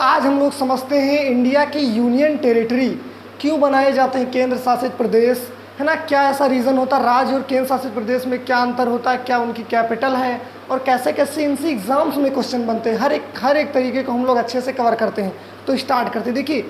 आज हम लोग समझते हैं इंडिया की यूनियन टेरिटरी क्यों बनाए जाते हैं, केंद्र शासित प्रदेश, है ना। क्या ऐसा रीज़न होता है, राज्य और केंद्र शासित प्रदेश में क्या अंतर होता है, क्या उनकी कैपिटल है, और कैसे कैसे इनसे एग्जाम्स में क्वेश्चन बनते हैं। हर एक तरीके को हम लोग अच्छे से कवर करते हैं। तो स्टार्ट करते हैं। देखिए,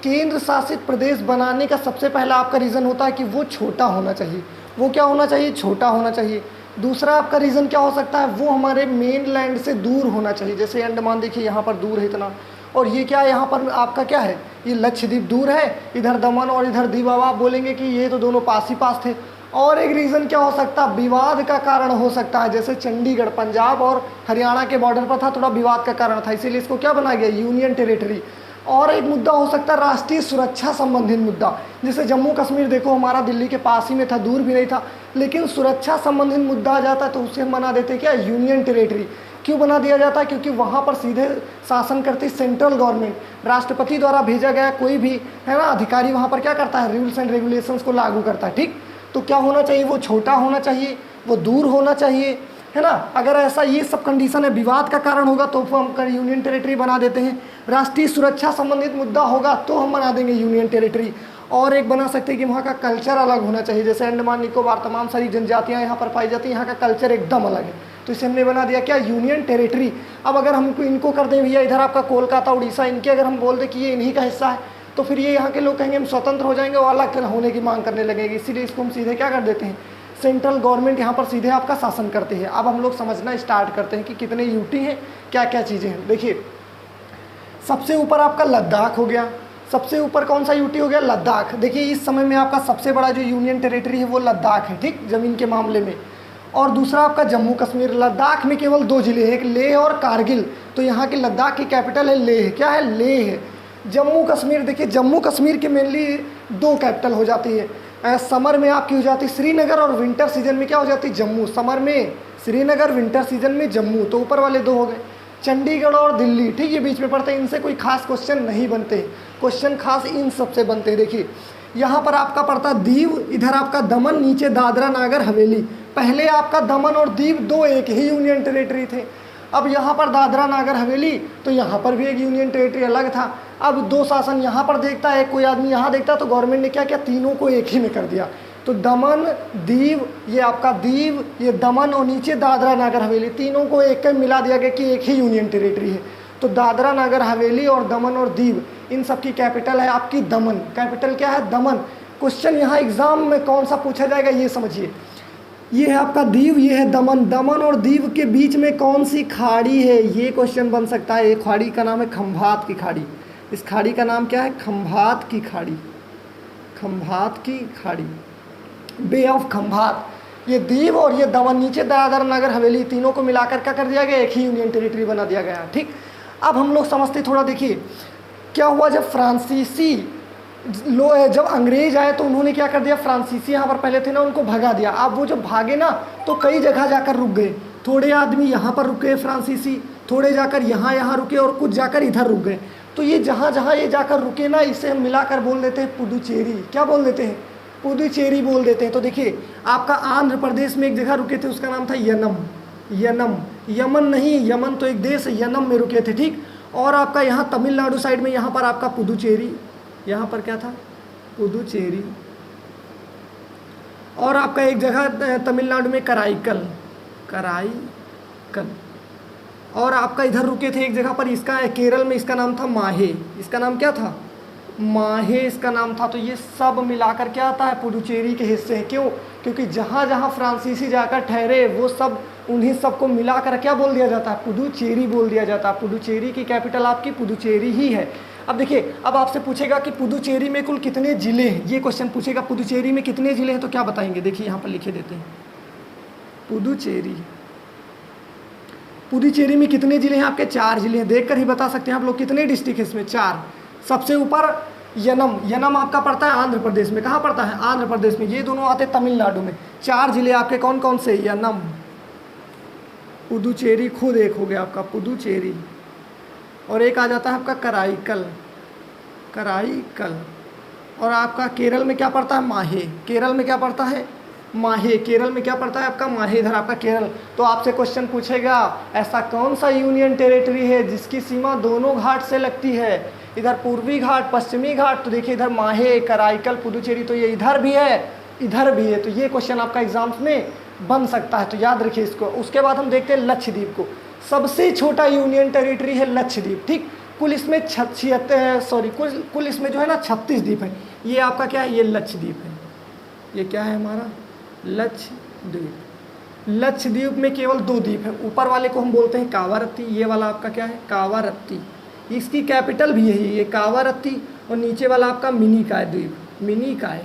केंद्र शासित प्रदेश बनाने का सबसे पहला आपका रीज़न होता है कि वो छोटा होना चाहिए। वो क्या होना चाहिए, छोटा होना चाहिए। दूसरा आपका रीज़न क्या हो सकता है, वो हमारे मेन लैंड से दूर होना चाहिए। जैसे अंडमान देखिए यहाँ पर दूर है इतना, और ये क्या है, यहाँ पर आपका क्या है, ये लक्षद्वीप दूर है, इधर दमन और इधर दीव। आप बोलेंगे कि ये तो दोनों पास ही पास थे। और एक रीज़न क्या हो सकता है, विवाद का कारण हो सकता है। जैसे चंडीगढ़ पंजाब और हरियाणा के बॉर्डर पर था, थोड़ा विवाद का कारण था, इसीलिए इसको क्या बनाया गया, यूनियन टेरिटरी। और एक मुद्दा हो सकता है राष्ट्रीय सुरक्षा संबंधित मुद्दा। जैसे जम्मू कश्मीर देखो हमारा दिल्ली के पास ही में था, दूर भी नहीं था, लेकिन सुरक्षा संबंधित मुद्दा आ जाता है तो उसे हम बना देते हैं क्या, यूनियन टेरिटरी। क्यों बना दिया जाता है, क्योंकि वहाँ पर सीधे शासन करती सेंट्रल गवर्नमेंट, राष्ट्रपति द्वारा भेजा गया कोई भी, है ना, अधिकारी वहाँ पर क्या करता है, रूल्स एंड रेगुलेशंस को लागू करता है। ठीक, तो क्या होना चाहिए, वो छोटा होना चाहिए, वो दूर होना चाहिए, है ना। अगर ऐसा ये सब कंडीशन है, विवाद का कारण होगा तो हम कर यूनियन टेरिटरी बना देते हैं। राष्ट्रीय सुरक्षा संबंधित मुद्दा होगा तो हम बना देंगे यूनियन टेरिटरी। और एक बना सकते हैं कि वहाँ का कल्चर अलग होना चाहिए। जैसे अंडमान निकोबार तमाम सारी जनजातियाँ यहाँ पर पाई जाती हैं, यहाँ का कल्चर एकदम अलग है, तो इसे हमने बना दिया क्या, यूनियन टेरिटरी। अब अगर हमको इनको कर दें भैया, इधर आपका कोलकाता उड़ीसा, इनके अगर हम बोल दें कि ये इन्हीं का हिस्सा है, तो फिर ये यहाँ के लोग कहेंगे हम स्वतंत्र हो जाएंगे, वो अलग होने की मांग करने लगेंगे। इसीलिए इसको हम सीधे क्या कर देते हैं, सेंट्रल गवर्नमेंट यहाँ पर सीधे आपका शासन करती है। अब हम लोग समझना स्टार्ट करते हैं कि कितने यूटी हैं, क्या क्या चीज़ें हैं। देखिए, सबसे ऊपर आपका लद्दाख हो गया। सबसे ऊपर कौन सा यूटी हो गया, लद्दाख। देखिए, इस समय में आपका सबसे बड़ा जो यूनियन टेरिटरी है वो लद्दाख है, ठीक, ज़मीन के मामले में। और दूसरा आपका जम्मू कश्मीर। लद्दाख में केवल 2 जिले हैं, एक लेह और कारगिल। तो यहाँ की लद्दाख की कैपिटल है लेह। क्या है, लेह है। जम्मू कश्मीर, देखिए जम्मू कश्मीर के मेनली 2 कैपिटल हो जाती है। समर में आपकी हो जाती है श्रीनगर, और विंटर सीजन में क्या हो जाती है, जम्मू। समर में श्रीनगर, विंटर सीजन में जम्मू। तो ऊपर वाले 2 हो गए। चंडीगढ़ और दिल्ली, ठीक, ये बीच में पड़ते हैं। इनसे कोई खास क्वेश्चन नहीं बनते हैं, क्वेश्चन खास इन सबसे बनते हैं। देखिए, यहाँ पर आपका पड़ता दीव, इधर आपका दमन, नीचे दादरा नागर हवेली। पहले आपका दमन और दीव 2 एक ही यूनियन टेरिटरी थे। अब यहाँ पर दादरा नागर हवेली, तो यहाँ पर भी एक यूनियन टेरिटरी अलग था। अब 2 शासन यहाँ पर देखता है, कोई आदमी यहाँ देखता है, तो गवर्नमेंट ने क्या किया, तीनों को एक ही में कर दिया। तो दमन, दीव, ये आपका दीव, ये दमन, और नीचे दादरा नागर हवेली, तीनों को एक में मिला दिया गया कि एक ही यूनियन टेरिटरी है। तो दादरा नागर हवेली और दमन और दीव, इन सब की कैपिटल है आपकी दमन। कैपिटल क्या है, दमन। क्वेश्चन यहाँ एग्जाम में कौन सा पूछा जाएगा ये समझिए। ये है आपका दीव, ये है दमन। दमन और दीव के बीच में कौन सी खाड़ी है, ये क्वेश्चन बन सकता है। एक खाड़ी का नाम है खंभात की खाड़ी। इस खाड़ी का नाम क्या है, खंभात की खाड़ी। खंभात की खाड़ी, बे ऑफ खंभात। ये दीव और ये दमन, नीचे दादरा नगर हवेली, तीनों को मिलाकर क्या कर दिया गया, एक ही यूनियन टेरिटरी बना दिया गया। ठीक, अब हम लोग समझते थोड़ा। देखिए, क्या हुआ, जब फ्रांसीसी जब अंग्रेज आए तो उन्होंने क्या कर दिया, फ्रांसीसी यहाँ पर पहले थे ना, उनको भगा दिया। अब वो जब भागे ना, तो कई जगह जाकर रुक गए। थोड़े आदमी यहाँ पर रुके फ्रांसीसी, थोड़े जाकर यहाँ रुके, और कुछ जाकर इधर रुक गए। तो ये जहाँ जहाँ ये जाकर रुके ना, इसे हम मिलाकर बोल देते हैं पुदुचेरी। क्या बोल देते हैं, पुदुचेरी बोल देते हैं। तो देखिए, आपका आंध्र प्रदेश में एक जगह रुके थे, उसका नाम था यनम। यनम, यमन नहीं, यमन तो एक देश है, यनम में रुके थे। ठीक, और आपका यहाँ तमिलनाडु साइड में, यहाँ पर आपका पुदुचेरी, यहाँ पर क्या था, पुदुचेरी। और आपका एक जगह तमिलनाडु में कराईकल, कराईकल। और आपका इधर रुके थे एक जगह पर, इसका केरल में, इसका नाम था माहे। इसका नाम क्या था, माहे इसका नाम था। तो ये सब मिलाकर क्या आता है, पुदुचेरी के हिस्से हैं। क्यों, क्योंकि जहाँ जहाँ फ्रांसीसी जाकर ठहरे, वो सब, उन्हीं सबको मिलाकर क्या बोल दिया जाता है, पुदुचेरी बोल दिया जाता है। पुदुचेरी की कैपिटल आपकी पुदुचेरी ही है। अब देखिए, अब आपसे पूछेगा कि पुदुचेरी में कुल कितने ज़िले हैं, ये क्वेश्चन पूछेगा, पुदुचेरी में कितने ज़िले हैं, तो क्या बताएंगे। देखिए, यहाँ पर लिखे देते हैं, पुदुचेरी में कितने ज़िले हैं आपके, 4 ज़िले हैं। देखकर ही बता सकते हैं आप लोग कितने डिस्ट्रिक्ट है इसमें, 4। सबसे ऊपर यनम, यनम आपका पड़ता है आंध्र प्रदेश में। कहाँ पड़ता है, आंध्र प्रदेश में। ये दोनों आते तमिलनाडु में। 4 ज़िले आपके कौन कौन से, यनम, पुदुचेरी, खुद एक हो गया आपका पुदुचेरी, और एक आ जाता है आपका कराईकल, कराईकल। और आपका केरल में क्या पड़ता है, माहे। केरल में क्या पड़ता है, माहे। केरल में क्या पड़ता है आपका? माहे। इधर आपका केरल। तो आपसे क्वेश्चन पूछेगा ऐसा कौन सा यूनियन टेरिटरी है जिसकी सीमा दोनों घाट से लगती है? इधर पूर्वी घाट, पश्चिमी घाट। तो देखिए इधर माहे, कराईकल, पुदुचेरी, तो ये इधर भी है, इधर भी है। तो ये क्वेश्चन आपका एग्जाम्स में बन सकता है, तो याद रखिए इसको। उसके बाद हम देखते हैं लक्षद्वीप को। सबसे छोटा यूनियन टेरिटरी है लक्षद्वीप, ठीक। कुल इसमें कुल इसमें जो है ना 36 द्वीप है। ये आपका क्या है? ये लक्षद्वीप है। ये क्या है हमारा? लक्षद्वीप। लक्षद्वीप में केवल 2 द्वीप है। ऊपर वाले को हम बोलते हैं कावारत्ती, ये वाला आपका क्या है? कावारत्ती। इसकी कैपिटल भी यही है, कावारत्ती। और नीचे वाला आपका मिनिकॉय द्वीप, मिनिकॉय।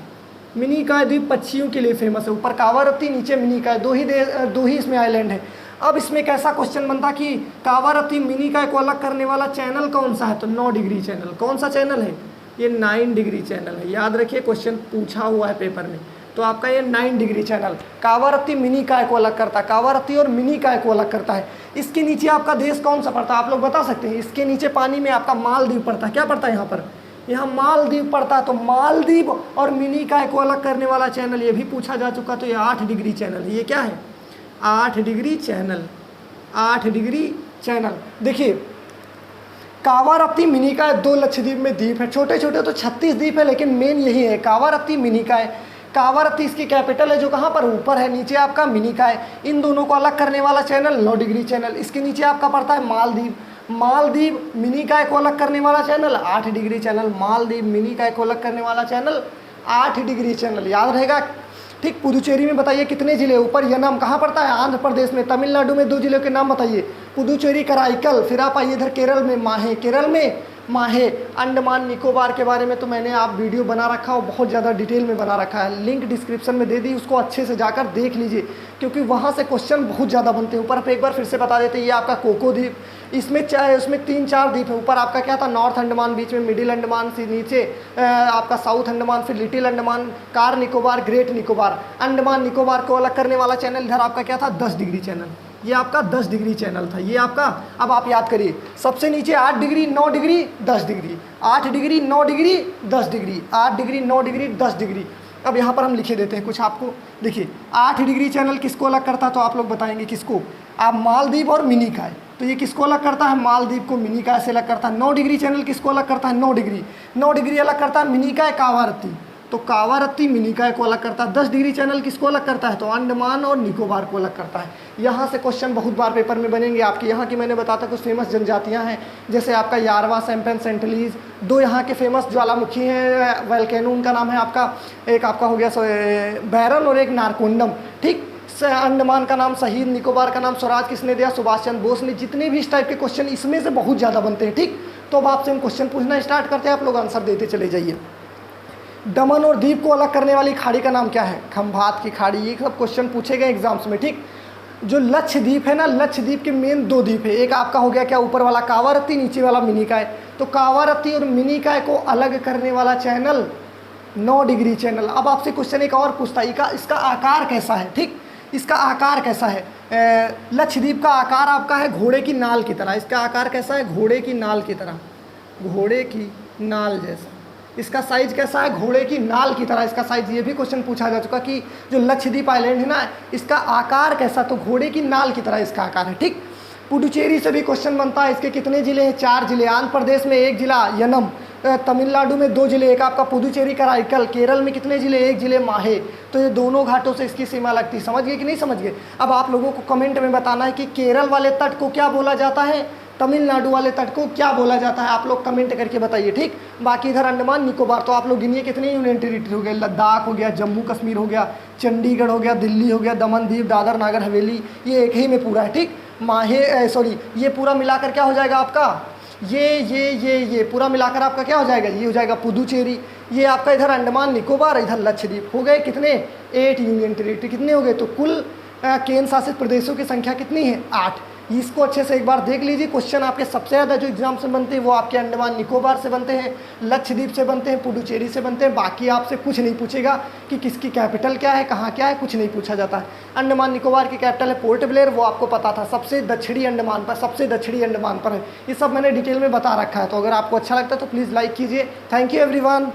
मिनिकॉय द्वीप पक्षियों के लिए फेमस है। ऊपर कावारत्ती, नीचे मिनिकॉय, दो ही इसमें आइलैंड है। अब इसमें कैसा क्वेश्चन बनता कि कावारत्ती मिनिकॉय को अलग करने वाला चैनल कौन सा है? तो 9 डिग्री चैनल। कौन सा चैनल है? ये 9 डिग्री चैनल है। याद रखिए, क्वेश्चन पूछा हुआ है पेपर में। तो आपका ये 9 डिग्री चैनल कावारत्ती मिनिकॉय को अलग करता है। कावारत्ती और मिनिकॉय को अलग करता है। इसके नीचे आपका देश कौन सा पड़ता है? आप लोग बता सकते हैं। इसके नीचे पानी में आपका मालदीव पड़ता है। क्या पड़ता है यहाँ पर? यहाँ मालदीव पड़ता है। तो मालदीव और मिनिकॉय को अलग करने वाला चैनल ये भी पूछा जा चुका। तो ये 8 डिग्री चैनल है। ये क्या है? 8 डिग्री चैनल। 8 degree channel. देखिए कावारत्ती मिनिकॉय 2 लक्षद्वीप में द्वीप है। छोटे छोटे तो 36 द्वीप है, लेकिन मेन यही है कावारत्ती मिनिकॉय। कावारत्ती इसकी कैपिटल है जो कहाँ पर? ऊपर है। नीचे आपका मिनिकॉय। इन दोनों को अलग करने वाला चैनल 9 डिग्री चैनल। इसके नीचे आपका पड़ता है मालदीव। मालदीव मिनिकॉय को अलग करने वाला channel 8 degree channel. Maldives Minicoy को अलग करने वाला चैनल 8 डिग्री चैनल। याद रहेगा, ठीक। पुदुचेरी में बताइए कितने जिले? ऊपर यनम कहाँ पड़ता है? आंध्र प्रदेश में। तमिलनाडु में 2 जिलों के नाम बताइए। पुदुचेरी, कराईकल। फिर आप आइए इधर केरल में माहे। केरल में माहे। अंडमान निकोबार के बारे में तो मैंने आप वीडियो बना रखा और बहुत ज़्यादा डिटेल में बना रखा है। लिंक डिस्क्रिप्शन में दे दी, उसको अच्छे से जाकर देख लीजिए, क्योंकि वहाँ से क्वेश्चन बहुत ज़्यादा बनते हैं। ऊपर आप एक बार फिर से बता देते हैं, ये आपका कोको द्वीप। इसमें चाहे उसमें 3-4 द्वीप है। ऊपर आपका क्या था? नॉर्थ अंडमान, बीच में मिडिल अंडमान, से नीचे आपका साउथ अंडमान, फिर little Andaman, car Nicobar, great Nicobar. Andaman Nicobar को अलग करने वाला चैनल इधर आपका क्या था? 10 डिग्री चैनल। ये आपका 10 डिग्री चैनल था। ये आपका, अब आप याद करिए, सबसे नीचे 8 degree, 9 degree, 10 degree, 8 degree, 9 degree, 10 degree, 8 degree, 9 degree, 10 degree. अब यहाँ पर हम लिखे देते हैं कुछ आपको। देखिए 8 डिग्री चैनल किसको अलग करता है? तो आप लोग बताएंगे किसको? आप मालदीव और मिनिकॉय। तो ये किसको अलग करता है? मालदीव को मिनिकॉय से अलग करता है। 9 डिग्री चैनल किसको अलग करता है? 9 डिग्री। 9 डिग्री अलग करता है मिनिकॉय, कावारत्ती। तो कावारत्ती मिनिकॉय को अलग करता है। 10 डिग्री चैनल किसको अलग करता है? तो अंडमान और निकोबार को अलग करता है। यहाँ से क्वेश्चन बहुत बार पेपर में बनेंगे आपके। यहाँ की मैंने बताता कुछ फेमस जनजातियाँ हैं, जैसे आपका यारवा, सैम्पन, सेंटलीज। 2 यहाँ के फेमस ज्वालामुखी हैं, वैल्केनो, उनका नाम है आपका, एक आपका हो गया बैरन और एक नारकोंडम, ठीक। अंडमान का नाम शहीद, निकोबार का नाम स्वराज किसने दिया? सुभाष चंद्र बोस ने। जितने भी इस टाइप के क्वेश्चन इसमें से बहुत ज़्यादा बनते हैं, ठीक। तो अब आपसे हम क्वेश्चन पूछना स्टार्ट करते हैं, आप लोग आंसर देते चले जाइए। दमन और दीव को अलग करने वाली खाड़ी का नाम क्या है? खंभात की खाड़ी। ये सब क्वेश्चन पूछे गए एग्जाम्स में, ठीक। जो लक्षद्वीप है ना, लक्षद्वीप के मेन 2 द्वीप है। एक आपका हो गया क्या? ऊपर वाला कावारत्ती, नीचे वाला मिनिकॉय। तो कावारत्ती और मिनिकॉय को अलग करने वाला चैनल 9 डिग्री चैनल। अब आपसे क्वेश्चन एक और पूछता है, इसका आकार कैसा है, ठीक। इसका आकार कैसा है? लक्षद्वीप का आकार आपका है घोड़े की नाल की तरह। इसका आकार कैसा है? घोड़े की नाल की तरह, घोड़े की नाल जैसा। इसका साइज कैसा है? घोड़े की नाल की तरह इसका साइज। ये भी क्वेश्चन पूछा जा चुका कि जो लक्षद्वीप आइलैंड है ना, इसका आकार कैसा? तो घोड़े की नाल की तरह इसका आकार है, ठीक। पुडुचेरी से भी क्वेश्चन बनता है। इसके कितने ज़िले हैं? 4 ज़िले। आंध्र प्रदेश में 1 जिला यनम, तमिलनाडु में 2 ज़िले, एक आपका पुदुचेरी, कराईकल। केरल में कितने ज़िले? 1 ज़िले माहे। तो ये दोनों घाटों से इसकी सीमा लगती है। समझ गए कि नहीं समझ गए? अब आप लोगों को कमेंट में बताना है कि केरल वाले तट को क्या बोला जाता है, तमिलनाडु वाले तट को क्या बोला जाता है। आप लोग कमेंट करके बताइए, ठीक। बाकी इधर अंडमान निकोबार तो आप लोग गिनिए कितने यूनियन टेरिटरी हो गए। लद्दाख हो गया, जम्मू कश्मीर हो गया, चंडीगढ़ हो गया, दिल्ली हो गया, दमन दीव, दादर नागर हवेली, ये एक ही में पूरा है, ठीक। ये पूरा मिलाकर क्या हो जाएगा आपका? ये पूरा मिलाकर आपका क्या हो जाएगा? ये हो जाएगा पुदुचेरी। ये आपका इधर अंडमान निकोबार, इधर लक्षद्वीप। हो गए कितने? 8 यूनियन टेरिटरी। कितने हो गए? तो कुल केंद्र शासित प्रदेशों की संख्या कितनी है? 8। इसको अच्छे से एक बार देख लीजिए। क्वेश्चन आपके सबसे ज़्यादा जो एग्जाम से बनते हैं वो आपके अंडमान निकोबार से बनते हैं, लक्षद्वीप से बनते हैं, पुडुचेरी से बनते हैं। बाकी आपसे कुछ नहीं पूछेगा कि किसकी कैपिटल क्या है, कहाँ क्या है, कुछ नहीं पूछा जाता है। अंडमान निकोबार की कैपिटल है पोर्ट ब्लेयर, वो आपको पता था। सबसे दक्षिणी अंडमान पर है। ये सब मैंने डिटेल में बता रखा है। तो अगर आपको अच्छा लगता है तो प्लीज़ लाइक कीजिए। Thank you everyone.